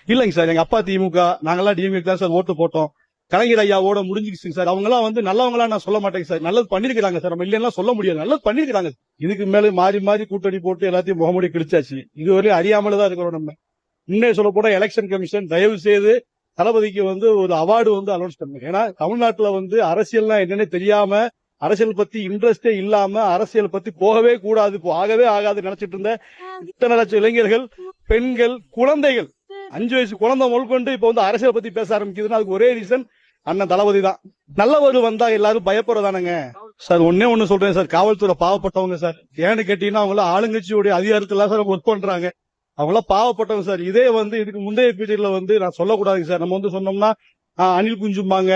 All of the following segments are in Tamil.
இல்லைங்க சார், எங்க அப்பா திமுக, நாங்கெல்லாம் டிஎம்கே தான் சார் ஓட்டு போட்டோம். கலைஞர் ஐயாவோட முடிஞ்சிருச்சுங்க சார். அவங்க எல்லாம் வந்து நல்லவங்களா நான் சொல்ல மாட்டேங்க சார். நல்லது பண்ணிருக்காங்க சார், நம்ம இல்லைன்னா சொல்ல முடியாது. நல்லது பண்ணிருக்காங்க. இதுக்கு மேல மாறி மாறி கூட்டணி போட்டு எல்லாத்தையும் முகமுடி கிழிச்சாச்சு. இதுவரையும் அறியாமல தான் இருக்கிறோம் நம்ம. முன்னே சொல்ல போனா எலெக்ஷன் கமிஷன் தயவு செய்து தளபதிக்கு வந்து ஒரு அவார்டு வந்து அனௌன்ஸ் பண்ணுங்க. ஏன்னா தமிழ்நாட்டுல வந்து அரசியல்னா என்னன்னு தெரியாம, அரசியல் பத்தி இன்ட்ரெஸ்டே இல்லாம, அரசியல் பத்தி போகவே கூடாது, ஆகவே ஆகாது நினைச்சிட்டு இருந்த இத்தனை லட்சம் இளைஞர்கள், பெண்கள், குழந்தைகள், 5 வயசு குழந்தை முதற்கொண்டு இப்ப வந்து அரசியல் பத்தி பேச ஆரம்பிக்குதுன்னா அதுக்கு ஒரே ரீசன் அண்ணன் தளபதி தான். நல்லவர் வந்தா எல்லாரும் பயப்படுறதானுங்க சார். ஒன்னே ஒண்ணு சொல்றேன் சார், காவல்துறை பாவப்பட்டவங்க சார். ஏன்னு கேட்டீங்கன்னா அவங்க ஆளுங்கட்சியுடைய அதிகாரத்துல சார் ஒர்க் பண்றாங்க. அவங்களாம் பாவப்பட்டவங்க சார். இதே வந்து இதுக்கு முந்தைய பீரியட்ல வந்து நான் சொல்லக்கூடாதுங்க சார். நம்ம வந்து சொன்னோம்னா அனில் குஞ்சும்பாங்க,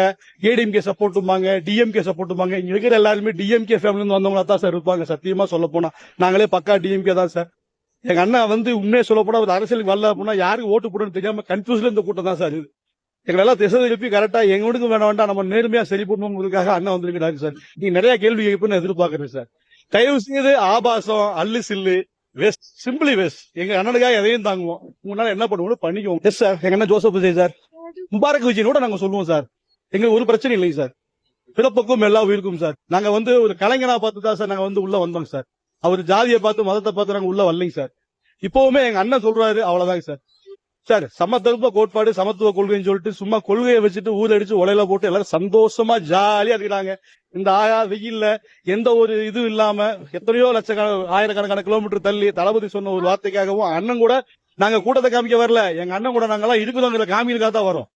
ஏடிஎம்கே சப்போர்ட்டுமாங்க, டிஎம்கே சப்போர்ட்டுமாங்க. இங்க இருக்கிற எல்லாருமே டிஎம்கே ஃபேமிலி இருந்து வந்தவங்களா தான் சார் இருப்பாங்க. சத்தியமா சொல்ல போனா நாங்களே பக்கா டிஎம்கே தான் சார். எங்க அண்ணா வந்து உண்மையை சொல்ல போனா ஒரு அரசியலுக்கு வரல அப்படின்னா யாருக்கு ஓட்டு போடணும்னு தெரியாம கன்ஃபியூஸ்ல இந்த கூட்டம் தான் சார் இது. எங்களெல்லாம் திசை திருப்பி கரெக்டா எங்களுக்கு வேண்டாம் நம்ம நேர்மையா சரி பண்ணணுங்கிறதுக்காக அண்ணன் வந்திருக்கிறாரு சார். நீங்க நிறைய கேள்வி கேட்பு எதிர்பார்க்கறேன் சார். தயவு செய்து ஆபாசம், அல்லு சில்லு, வேஸ்ட், சிம்பிளி வேஸ்ட். எங்க அண்ணனுக்காக எதையும் தாங்குவோம். உங்களால என்ன பண்ணுவோம் பண்ணிக்குவோம். எஸ் சார், எங்க அண்ணன் Joseph Vijay sir, Mubarak Vijay கூட நாங்க சொல்லுவோம் சார். எங்களுக்கு ஒரு பிரச்சனை இல்லைங்க சார். பிறப்புக்கும் எல்லா உயிருக்கும் சார். நாங்க வந்து ஒரு கலைஞனா பார்த்து தான் சார் நாங்க வந்து உள்ள வந்தோம் சார். அவர் ஜாதியை பார்த்து மதத்தை பார்த்து நாங்க உள்ள வரலைங்க சார். இப்பவுமே எங்க அண்ணன் சொல்றாரு, அவ்வளவுதாங்க சார். சார் சமத்துவ கோட்பாடு, சமத்துவ கொள்கைன்னு சொல்லிட்டு சும்மா கொள்கையை வச்சுட்டு ஊர் அடிச்சு உலையில போட்டு எல்லாரும் சந்தோஷமா ஜாலியா இருக்கிறாங்க. இந்த வெயில்ல எந்த ஒரு இது இல்லாம எத்தனையோ லட்சக்கணக்கான ஆயிரக்கணக்கான கிலோமீட்டர் தள்ளி தளபதி சொன்ன ஒரு வார்த்தைக்காகவும் அண்ணன் கூட நாங்க கூட்டத்தை காமிக்க வரல. எங்க அண்ணன் கூட நாங்கெல்லாம் இருக்குதோங்கிற காமிக்கிறதா தான் வரோம்.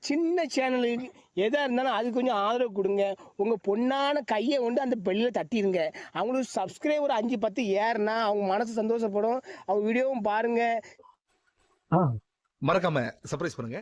சின்ன சேனலுக்கு எதா இருந்தாலும் அது கொஞ்சம் ஆதரவு கொடுங்க. உங்க பொண்ணான கையை கொண்டு அந்த பெல்லில தட்டிடுங்க. அவங்களுக்கு சப்ஸ்கிரைபர் 5-10 ஏறுனா அவங்க மனசு சந்தோஷப்படும். அவங்க வீடியோவும் பாருங்க. மறக்காம சர்ப்ரைஸ் பண்ணுங்க.